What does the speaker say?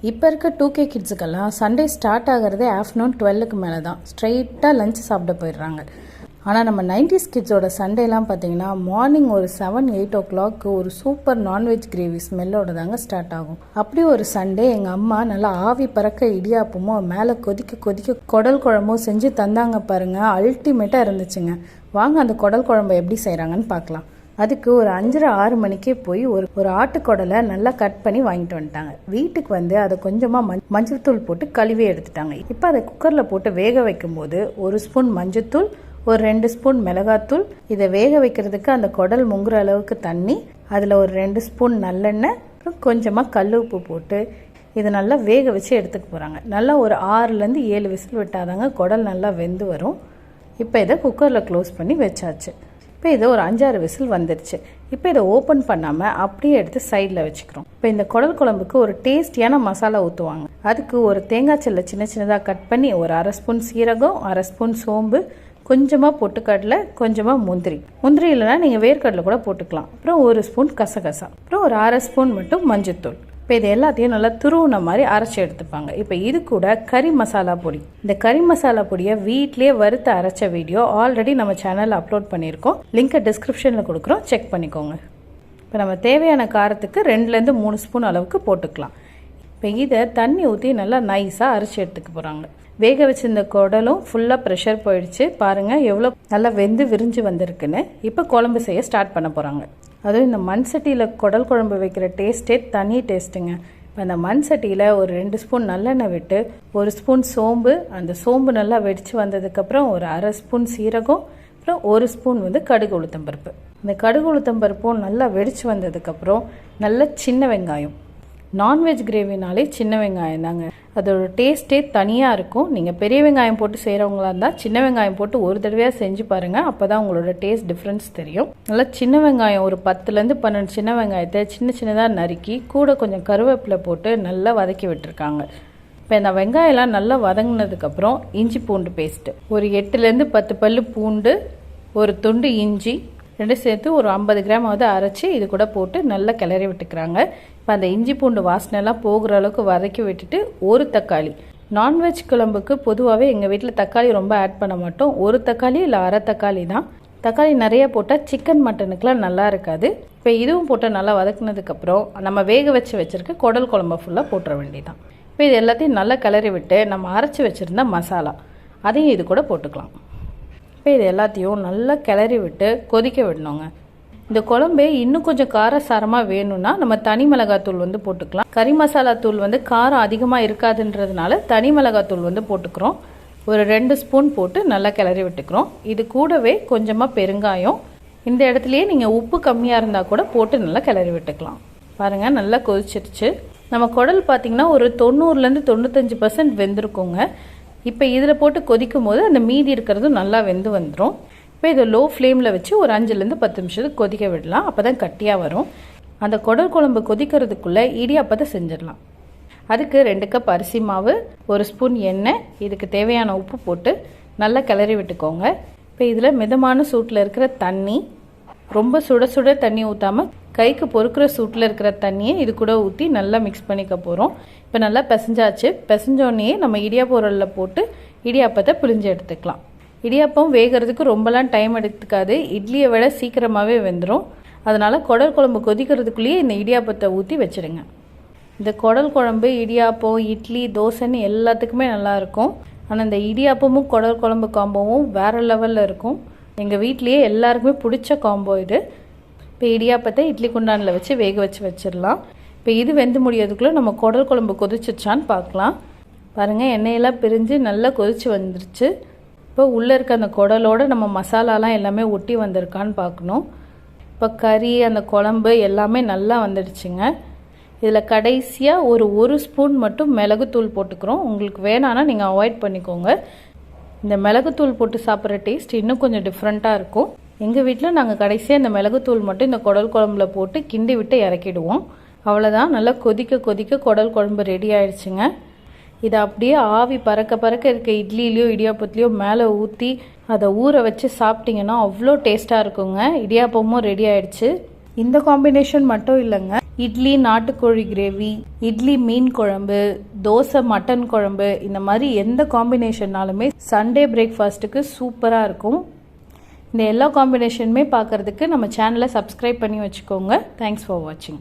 இப்போ இருக்க 2K கிட்ஸுக்கெல்லாம் Sunday start ஆகிறதே afternoon 12க்கு மேலே தான். ஸ்ட்ரெயிட்டாக லஞ்ச் சாப்பிட போயிடுறாங்க. ஆனால் நம்ம 90s கிட்ஸோட சண்டேலாம் பார்த்தீங்கன்னா மார்னிங் ஒரு 7-8 ஓ கிளாக்கு ஒரு சூப்பர் நான்வெஜ் கிரேவி ஸ்மெல்லோட தாங்க ஸ்டார்ட் ஆகும். அப்படி ஒரு சண்டே எங்கள் அம்மா நல்லா ஆவி பறக்க இடியாப்பமும் மேலே கொதிக்க கொதிக்க குடல் குழம்பும் செஞ்சு தந்தாங்க பாருங்கள். அல்டிமேட்டாக இருந்துச்சுங்க. வாங்க அந்த குடல் குழம்பு எப்படி செய்கிறாங்கன்னு பார்க்கலாம். அதுக்கு ஒரு 5:30-6 மணிக்கே போய் ஒரு ஆட்டுக்குடலை நல்லா கட் பண்ணி வாங்கிட்டு வந்துட்டாங்க. வீட்டுக்கு வந்து அதை கொஞ்சமாக மஞ்சள் தூள் போட்டு கழுவி எடுத்துட்டாங்க. இப்போ அதை குக்கரில் போட்டு வேக வைக்கும்போது 1 ஸ்பூன் மஞ்சள்தூள், ஒரு 2 ஸ்பூன் மிளகாத்தூள், இதை வேக வைக்கிறதுக்கு அந்த குடல் முங்குற அளவுக்கு தண்ணி, அதில் ஒரு 2 ஸ்பூன் நல்லெண்ணெய், அப்புறம் கொஞ்சமாக கல் உப்பு போட்டு இதை நல்லா வேக வச்சு எடுத்துக்க போகிறாங்க. நல்லா ஒரு 6லேருந்து 7 விசில் விட்டாதாங்க குடல் நல்லா வெந்து வரும். இப்போ இதை குக்கரில் க்ளோஸ் பண்ணி வச்சாச்சு. இப்போ இது ஒரு 5-6 விசில் வந்துடுச்சு. இப்போ இதை ஓப்பன் பண்ணாமல் அப்படியே எடுத்து சைடில் வச்சுக்கிறோம். இப்போ இந்த குடல் குழம்புக்கு ஒரு டேஸ்டியான மசாலா ஊற்றுவாங்க. அதுக்கு ஒரு தேங்காய் சில்லை சின்ன சின்னதாக கட் பண்ணி ஒரு 1/2 ஸ்பூன் சீரகம், 1/2 ஸ்பூன் சோம்பு, கொஞ்சமாக பொட்டுக்கடலை, கொஞ்சமாக முந்திரி இல்லைனா நீங்கள் வேர்க்கடலை கூட போட்டுக்கலாம். அப்புறம் 1 ஸ்பூன் கசகசா, அப்புறம் ஒரு 1/2 ஸ்பூன் மட்டும் மஞ்சத்தூள். இப்போ இது எல்லாத்தையும் நல்லா துருவுன மாதிரி அரைச்சி எடுத்துப்பாங்க. இப்போ இது கூட கறி மசாலா பொடி. இந்த கறி மசாலா பொடியை வீட்லேயே வறுத்து அரைச்ச வீடியோ ஆல்ரெடி நம்ம சேனலில் அப்லோட் பண்ணியிருக்கோம். லிங்கை டிஸ்கிரிப்ஷனில் கொடுக்குறோம், செக் பண்ணிக்கோங்க. இப்போ நம்ம தேவையான காரத்துக்கு 2லேருந்து 3 ஸ்பூன் அளவுக்கு போட்டுக்கலாம். இப்போ இதை தண்ணி ஊற்றி நல்லா நைஸாக அரைச்சி எடுத்துக்க போகிறாங்க. வேக வச்சிருந்த குடலும் ஃபுல்லாக ப்ரெஷர் போயிடுச்சு. பாருங்கள் எவ்வளோ நல்லா வெந்து விரிஞ்சு வந்திருக்குன்னு. இப்போ குழம்பு செய்ய ஸ்டார்ட் பண்ண போகிறாங்க. அதுவும் இந்த மண் சட்டியில் குடல் குழம்பு வைக்கிற டேஸ்ட்டே தனி டேஸ்ட்டுங்க. இப்போ அந்த மண் சட்டியில் ஒரு 2 ஸ்பூன் நல்லெண்ணெய் விட்டு 1 ஸ்பூன் சோம்பு, அந்த சோம்பு நல்லா வெடித்து வந்ததுக்கப்புறம் ஒரு 1/2 ஸ்பூன் சீரகம், அப்புறம் 1 ஸ்பூன் கடுகு உளுத்தம்பருப்பு. இந்த கடுகு உளுத்தம்பருப்பும் நல்லா வெடித்து வந்ததுக்கப்புறம் நல்ல சின்ன வெங்காயம். நான்வெஜ் கிரேவினாலே சின்ன வெங்காயம் தாங்க, அதோட டேஸ்ட்டே தனியாக இருக்கும். நீங்கள் பெரிய வெங்காயம் போட்டு செய்கிறவங்களா இருந்தால் சின்ன வெங்காயம் போட்டு ஒரு தடவையாக செஞ்சு பாருங்கள். அப்போ தான் உங்களோட டேஸ்ட் டிஃப்ரென்ஸ் தெரியும். நல்லா சின்ன வெங்காயம் ஒரு 10லேருந்து 12 சின்ன வெங்காயத்தை சின்ன சின்னதாக நறுக்கி கூட கொஞ்சம் கருவேப்பிலை போட்டு நல்லா வதக்கி விட்டுருக்காங்க. இப்போ இந்த வெங்காயம்லாம் நல்லா வதங்கினதுக்கப்புறம் இஞ்சி பூண்டு பேஸ்ட்டு ஒரு 8லேருந்து 10 பல்லு பூண்டு, ஒரு துண்டு இஞ்சி, 2 சேர்த்து ஒரு 50 கிராமாவது அரைச்சி இது கூட போட்டு நல்லா கிளறி விட்டுக்கிறாங்க. இப்போ அந்த இஞ்சி பூண்டு வாசனைலாம் போகிற அளவுக்கு வதக்கி விட்டுட்டு ஒரு தக்காளி. நான்வெஜ் குழம்புக்கு பொதுவாகவே எங்கள் வீட்டில் தக்காளி ரொம்ப ஆட் பண்ண மாட்டோம். ஒரு தக்காளி இல்லை அரை தக்காளி தான். தக்காளி நிறைய போட்டால் சிக்கன் மட்டனுக்குலாம் நல்லா இருக்காது. இப்போ இதுவும் போட்டு நல்லா வதக்குனதுக்கப்புறம் நம்ம வேக வச்சுருக்க குடல் குழம்பை ஃபுல்லாக போட்டுற வேண்டியதான். இப்போ இது எல்லாத்தையும் நல்லா கிளறி விட்டு நம்ம அரைச்சி வச்சுருந்த மசாலா அதையும் இது கூட போட்டுக்கலாம். இப்போ இது எல்லாத்தையும் நல்லா கிளறி விட்டு கொதிக்க விடணுங்க. இந்த குழம்பே இன்னும் கொஞ்சம் காரசாரமாக வேணும்னா நம்ம தனி மிளகாத்தூள் போட்டுக்கலாம். கறி மசாலா தூள் காரம் அதிகமாக இருக்காதுன்றதுனால தனி மிளகாத்தூள் போட்டுக்கிறோம். ஒரு 2 ஸ்பூன் போட்டு நல்லா கிளறி விட்டுக்கிறோம். இது கூடவே கொஞ்சமாக பெருங்காயம். இந்த இடத்துலையே நீங்கள் உப்பு கம்மியாக இருந்தால் கூட போட்டு நல்லா கிளறி விட்டுக்கலாம். பாருங்கள் நல்லா கொதிச்சிருச்சு. நம்ம குடல் பார்த்திங்கன்னா ஒரு 90லேருந்து 95% வெந்திருக்குங்க. இப்போ இதில் போட்டு கொதிக்கும் போது அந்த மீதி இருக்கிறதும் நல்லா வெந்து வந்துடும். இப்போ இதை லோ ஃப்ளேமில் வச்சு ஒரு 5லேருந்து 10 நிமிஷத்துக்கு கொதிக்க விடலாம். அப்போ தான் கட்டியாக வரும். அந்த குடல் குழம்பு கொதிக்கிறதுக்குள்ளே இடியாப்பத்தை செஞ்சிடலாம். அதுக்கு 2 கப் அரிசி மாவு, 1 ஸ்பூன் எண்ணெய், இதுக்கு தேவையான உப்பு போட்டு நல்லா கிளறி விட்டுக்கோங்க. இப்போ இதில் மிதமான சூட்டில் இருக்கிற தண்ணி, ரொம்ப சுட சுட தண்ணி ஊற்றாமல் கைக்கு பொறுக்கிற சூட்டில் இருக்கிற தண்ணியை இது கூட ஊற்றி நல்லா மிக்ஸ் பண்ணிக்க போகிறோம். இப்போ நல்லா பிசைஞ்சாச்சு. பிசைஞ்சோடனே நம்ம இடியாப்ப உரலில் போட்டு இடியாப்பத்தை பிழிஞ்சு எடுத்துக்கலாம். இடியாப்பம் வேகிறதுக்கு ரொம்பலாம் டைம் எடுத்துக்காது. இட்லியை விட சீக்கிரமாகவே வெந்துடும். அதனால் குடல் குழம்பு கொதிக்கிறதுக்குள்ளேயே இந்த இடியாப்பத்தை ஊற்றி வச்சுடுங்க. இந்த குடல் குழம்பு இடியாப்பம், இட்லி, தோசைன்னு எல்லாத்துக்குமே நல்லாயிருக்கும். ஆனால் இந்த இடியாப்பமும் குடல் குழம்பு காம்போவும் வேறு லெவலில் இருக்கும். எங்கள் வீட்லேயே எல்லாருக்குமே பிடிச்ச காம்போ இது. இப்போ இடியாப்பத்தை இட்லி குண்டானில் வச்சு வேக வச்சிடலாம். இப்போ இது வெந்து முடியறதுக்குள்ளே நம்ம குடல் குழம்பு கொதிச்சிச்சான்னு பார்க்கலாம். பாருங்கள் எண்ணெயெல்லாம் பிரிஞ்சு நல்லா கொதிச்சு வந்துருச்சு. இப்போ உள்ளே இருக்க அந்த குடலோடு நம்ம மசாலாலாம் எல்லாமே ஒட்டி வந்திருக்கான்னு பார்க்கணும். இப்போ கறி, அந்த குழம்பு எல்லாமே நல்லா வந்துடுச்சுங்க. இதில் கடைசியாக ஒரு ஸ்பூன் மட்டும் மிளகுத்தூள் போட்டுக்கிறோம். உங்களுக்கு வேணான்னா நீங்கள் அவாய்ட் பண்ணிக்கோங்க. இந்த மிளகுத்தூள் போட்டு சாப்பிட்ற டேஸ்ட் இன்னும் கொஞ்சம் டிஃப்ரெண்ட்டாக இருக்கும். எங்கள் வீட்டில் நாங்கள் கடைசியாக இந்த மிளகுத்தூள் மட்டும் இந்த குடல் குழம்புல போட்டு கிண்டி விட்டு இறக்கிடுவோம். அவ்வளோதான். நல்லா கொதிக்க கொதிக்க குடல் குழம்பு ரெடி ஆயிடுச்சுங்க. இதை அப்படியே ஆவி பறக்க பறக்க இருக்க இட்லிலையோ இடியாப்பத்துலையோ மேலே ஊற்றி அதை ஊற வச்சு சாப்பிட்டிங்கன்னா அவ்வளோ டேஸ்ட்டாக இருக்குங்க. இடியாப்பமும் ரெடி ஆயிடுச்சு. இந்த காம்பினேஷன் மட்டும் இல்லைங்க, இட்லி நாட்டுக்கோழி கிரேவி, இட்லி மீன் குழம்பு, தோசை மட்டன் குழம்பு, இந்த மாதிரி எந்த காம்பினேஷன்னாலுமே சண்டே பிரேக்ஃபாஸ்ட்டுக்கு சூப்பராக இருக்கும். இந்த எல்லா காம்பினேஷனுமே பார்க்குறதுக்கு நம்ம சேனலை சப்ஸ்கிரைப் பண்ணி வச்சுக்கோங்க. தேங்க்ஸ் ஃபார் வாட்சிங்.